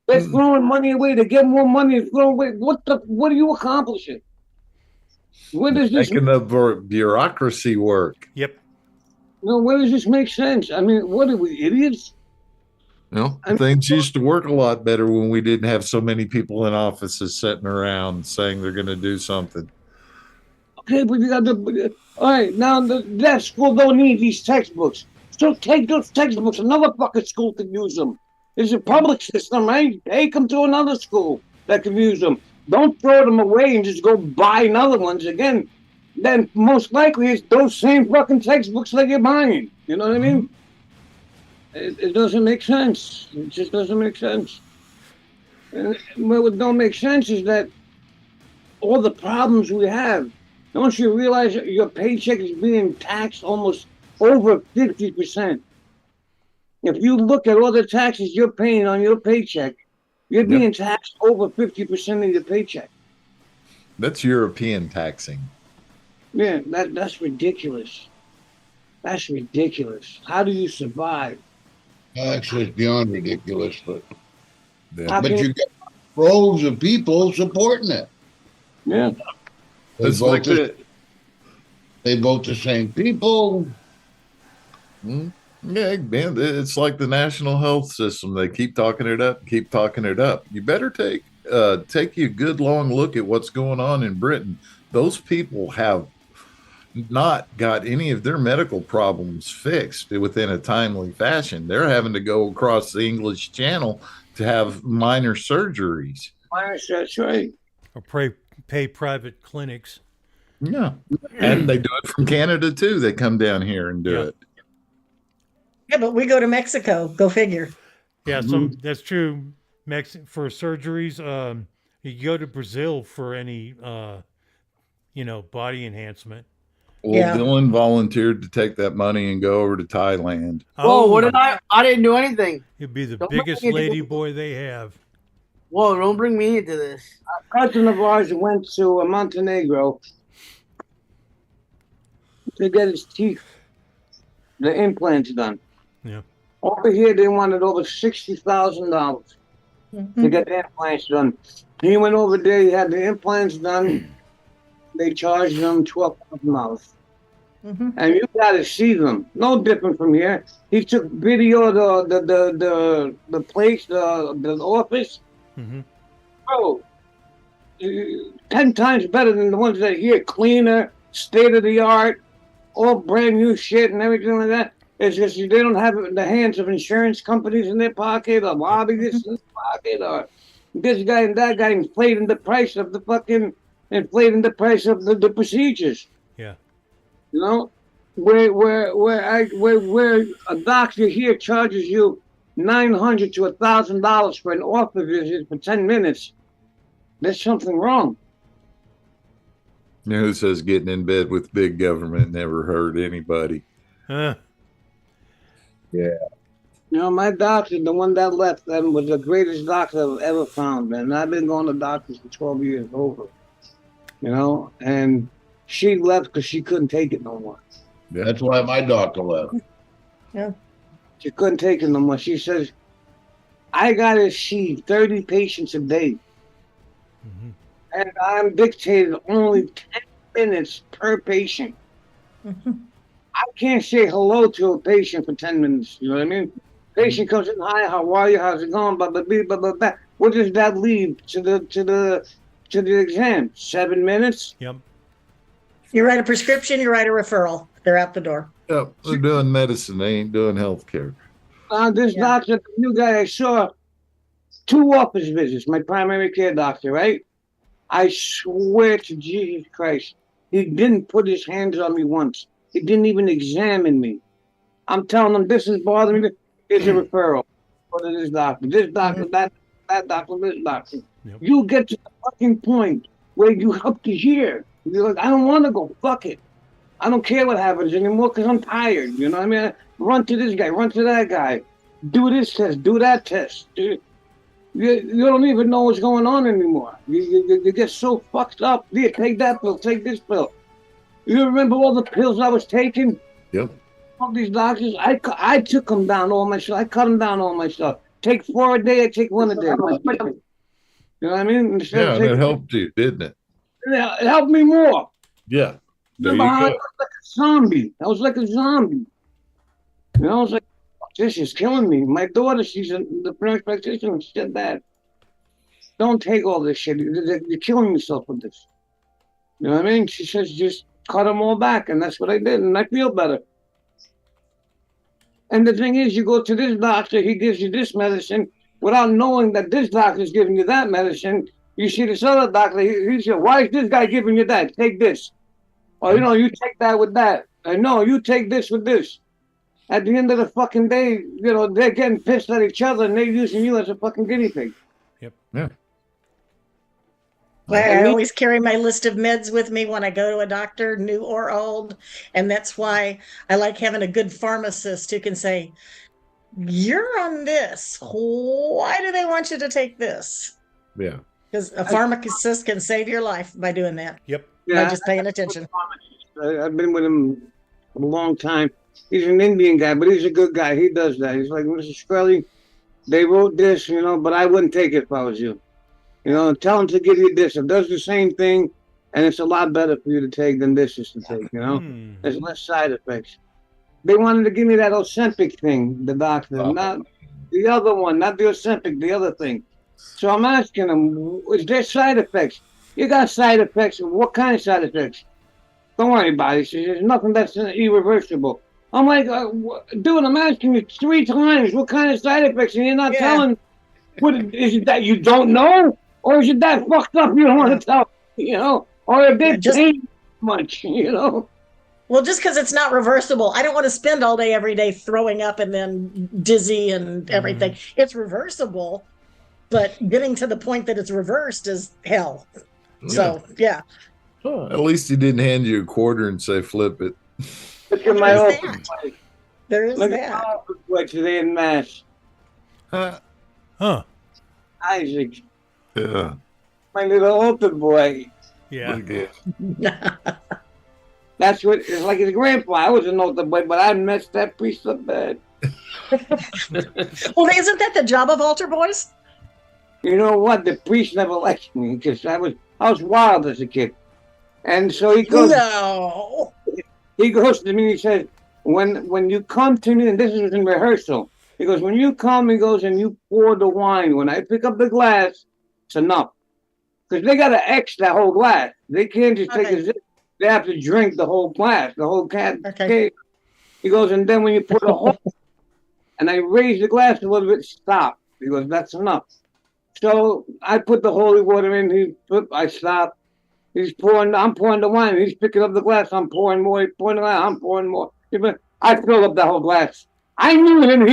They're throwing money away to get more money to throw away. What are you accomplishing? What does this making the bureaucracy work? Yep. No, where does this make sense? I mean, what are we, idiots? No, things used to work a lot better when we didn't have so many people in offices sitting around saying they're going to do something. Okay, but you got to. All right, now that school don't need these textbooks. So take those textbooks. Another fucking school can use them. It's a public system, right? Take them to another school that can use them. Don't throw them away and just go buy another ones again. Then most likely it's those same fucking textbooks that you're buying. You know what I mean? It doesn't make sense. It just doesn't make sense. And what don't make sense is that all the problems we have. Don't you realize that your paycheck is being taxed almost over 50%? If you look at all the taxes you're paying on your paycheck, you're being taxed over 50% of your paycheck. That's European taxing. Yeah, that's ridiculous. That's ridiculous. How do you survive? Actually, it's beyond ridiculous, but Yeah. you get rows of people supporting it. Yeah. They It's vote, like they vote the same people. Yeah, man, it's like the national health system. They keep talking it up, keep talking it up. You better take you a good long look at what's going on in Britain. Those people have not got any of their medical problems fixed within a timely fashion. They're having to go across the English Channel to have minor surgeries. That's right. Or pay private clinics. Yeah, and they do it from Canada too. They come down here and do it. Yeah, but we go to Mexico. Go figure. Yeah, that's true. For surgeries, you go to Brazil for any, body enhancement. Well, Yeah. Dylan volunteered to take that money and go over to Thailand. Whoa, what did I didn't do anything. He'd be the Don't biggest make me lady do- boy they have. Whoa, don't bring me into this. A cousin of ours went to Montenegro to get his teeth, the implants done. Yeah. Over here, they wanted over $60,000 to get the implants done. He went over there, he had the implants done. They charged him $12,000. And you got to see them. No different from here. He took video of the place, the office. Bro, 10 times better than the ones that are here. Cleaner, state of the art, all brand new shit and everything like that. It's just they don't have it in the hands of insurance companies in their pocket, or lobbyists in their pocket, or this guy and that guy inflating the price of the procedures. Yeah. You know, where a doctor here charges you $900 to $1,000 for an office visit for 10 minutes, there's something wrong. You know, who says getting in bed with big government never hurt anybody? Yeah. You know, my doctor, the one that left, was the greatest doctor I've ever found, man. I've been going to doctors for 12 years over. You know, and she left because she couldn't take it no more. Yeah. That's why my doctor left. She couldn't take it no more. She says, I got to see 30 patients a day. And I'm dictated only 10 minutes per patient. I can't say hello to a patient for 10 minutes. You know what I mean? Patient comes in, hi, how are you? How's it going? Blah, blah, blah, blah, blah, blah. What does that lead to the exam? 7 minutes? Yep. You write a prescription, you write a referral. They're out the door. Yep, they're doing medicine. They ain't doing healthcare. This doctor, the new guy I saw, 2 office visits, my primary care doctor, right? I swear to Jesus Christ, he didn't put his hands on me once. He didn't even examine me. I'm telling him this is bothering me. Here's a referral. Go to this doctor, that doctor, this doctor. Yep. You get to the fucking point where you up to here. You're like, I don't want to go. Fuck it. I don't care what happens anymore because I'm tired. You know what I mean? Run to this guy, run to that guy. Do this test, do that test. You don't even know what's going on anymore. You get so fucked up. Yeah, take that pill, take this pill. You remember all the pills I was taking? Yep. All these doctors, I took them down all myself. I cut them down all myself. Take 4 a day, I take 1 a day. You know what I mean? Yeah, and it helped you, didn't it? Yeah, it helped me more. Yeah. There you I go. was like a zombie. I was like a zombie. You know, I was like, this is killing me. My daughter, she's the nurse practitioner. She said that. Don't take all this shit. You're killing yourself with this. You know what I mean? She says, just cut them all back. And that's what I did. And I feel better. And the thing is, you go to this doctor, he gives you this medicine without knowing that this doctor's giving you that medicine. You see this other doctor, he says, why is this guy giving you that? Take this. Or, you take that with that. No, you take this with this. At the end of the fucking day, they're getting pissed at each other and they're using you as a fucking guinea pig. Yep. Yeah. I always carry my list of meds with me when I go to a doctor, new or old. And that's why I like having a good pharmacist who can say, you're on this. Why do they want you to take this? Yeah. Because a pharmacist can save your life by doing that. Yep. By just paying attention. I've been with him a long time. He's an Indian guy, but he's a good guy. He does that. He's like, Mr. Shkreli, they wrote this, but I wouldn't take it if I was you. Tell them to give you this. It does the same thing, and it's a lot better for you to take than this is to take, There's less side effects. They wanted to give me that Ozempic thing, the doctor, not the other one, not the Ozempic, the other thing. So I'm asking them, is there side effects? You got side effects. What kind of side effects? Don't worry about it. She says, there's nothing that's irreversible. I'm like, dude, I'm asking you 3 times what kind of side effects, and you're not telling. Is it that you don't know? Or is it that fucked up you don't want to tell? Or if they pain much, Well, just because it's not reversible, I don't want to spend all day, every day throwing up and then dizzy and everything. It's reversible, but getting to the point that it's reversed is hell. Yeah. So, yeah. Oh, at least he didn't hand you a quarter and say, flip it. Look at my old boy. There is Look that. at my old boy today in Mass. Huh. Isaac. Yeah. My little altar boy. Yeah. That's what it's like. His grandpa. I was an altar boy, but I messed that priest up bad. Well, isn't that the job of altar boys? You know what? The priest never liked me because I was wild as a kid, and so he goes. No. He goes to me and he says, "When you come to me, and this is in rehearsal." He goes, when you come, he goes, and you pour the wine. When I pick up the glass, it's enough. Because they got to X that whole glass. They can't just take a sip. They have to drink the whole glass, the whole can. Okay. He goes, and then when you put a whole, and I raise the glass a little bit, stop. He goes, that's enough. So I put the holy water in. I stop. I'm pouring the wine. He's picking up the glass. I'm pouring more. He's pouring the glass. I'm pouring more. I fill up the whole glass. I knew him,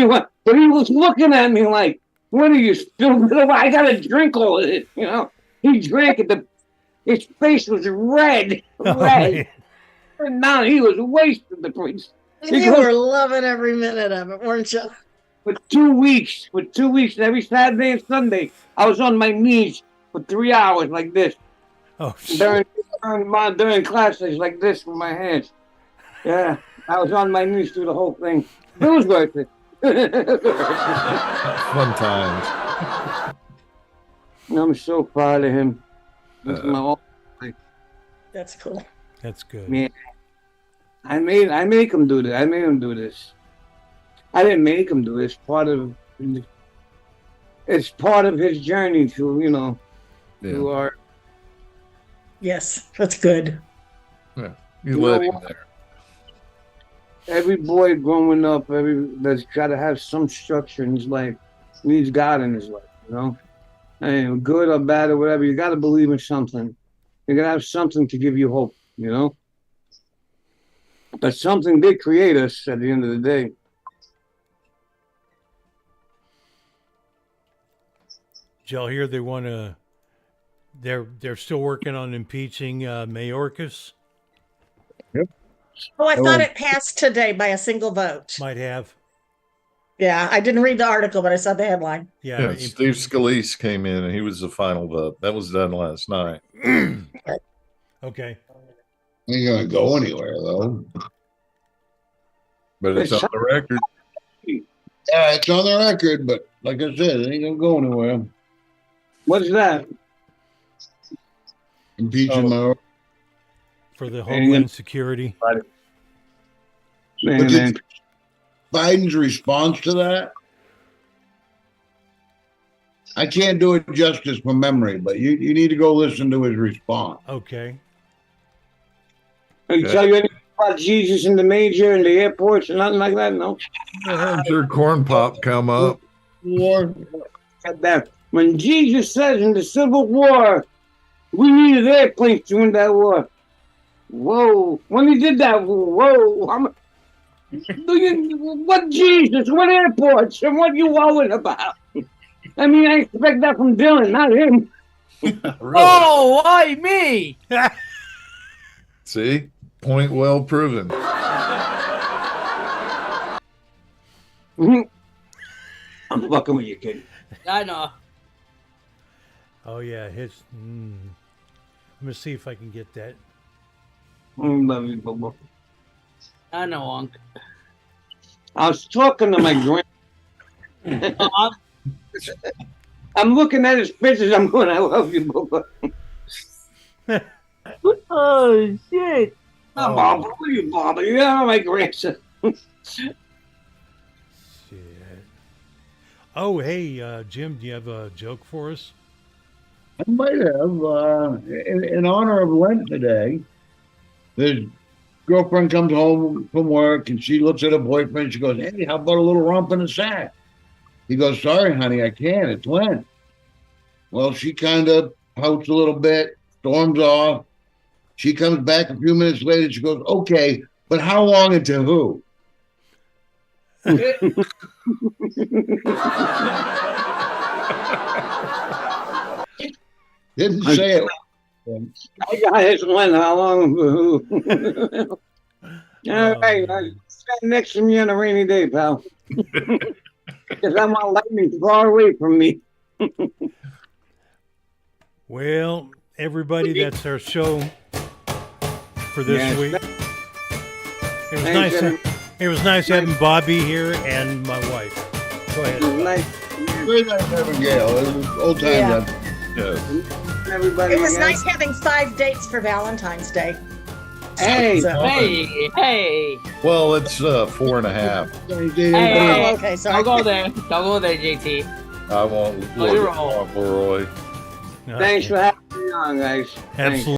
but he was looking at me like, what are you still? I got to drink all of it, He drank it. His face was red. And now he was wasted, the priest. You were loving every minute of it, weren't you? For 2 weeks, every Saturday and Sunday, I was on my knees for 3 hours like this. Oh, during classes like this with my hands. Yeah, I was on my knees through the whole thing. It was worth it. Fun times. I'm so proud of him. That's cool. That's good. Man, I make him do this. I made him do this. I didn't make him do this. It's part of his journey to, to our. Yes, that's good. Yeah, you let him there. Every boy growing up, that's got to have some structure in his life, needs God in his life, And good or bad or whatever, you got to believe in something. You got to have something to give you hope, But something did create us at the end of the day. Did y'all hear they want to? They're still working on impeaching Mayorkas. Yep. Oh, I thought it passed today by a single vote. Might have. Yeah, I didn't read the article, but I saw the headline. Yeah, Steve Scalise came in, and he was the final vote. That was done last night. Okay. Ain't gonna go anywhere though. But it's on the record. Yeah, it's on the record, but like I said, it ain't gonna go anywhere. What's that? Impeaching my. For the Homeland Security. Biden's response to that, I can't do it justice from memory, but you need to go listen to his response. Okay. Did he tell you anything about Jesus in the major and the airports and nothing like that? No. I'm sure corn pop come up. War. Said that when Jesus says in the Civil War, we needed airplanes to win that war. Whoa! When he did that, whoa! What Jesus? What airports? And what you worried about? I mean, I expect that from Dylan, not him. Oh, why me? See? Point well proven. I'm fucking with you, kid. I know. Oh yeah, his. I'm gonna see if I can get that. Love you, Bubba. I know, Unc. I was talking to my grand. I'm looking at his pictures. I'm going, I love you, Bubba. Oh, shit. Oh, Bubba, what are you, Bubba? You're not my grandson. Shit. Oh, hey, Jim, do you have a joke for us? I might have. In honor of Lent today, his girlfriend comes home from work and she looks at her boyfriend. She goes, "Hey, how about a little romp in the sack?" He goes, "Sorry, honey, I can't. It's Lent." Well, she kind of pouts a little bit, storms off. She comes back a few minutes later. She goes, "Okay, but how long and to who?" Didn't say it. I got his one. How long? All right, stand next to me on a rainy day, pal. Because I want lightning far away from me. Well, everybody, that's our show for this Yes. week. It was Thanks, nice. It was nice having Bobby here and my wife. Go ahead. Nice. Very nice having Gail. It was old times. Yeah. Yeah. Everybody. It was again. nice having 5 dates for Valentine's Day. Hey, So- Hey. Well, it's 4.5. Hey. Oh, okay, sorry. Don't go there, JT. I won't Oh, you're look wrong. Roy. thanks for having me on, guys. Thanks. Absolutely.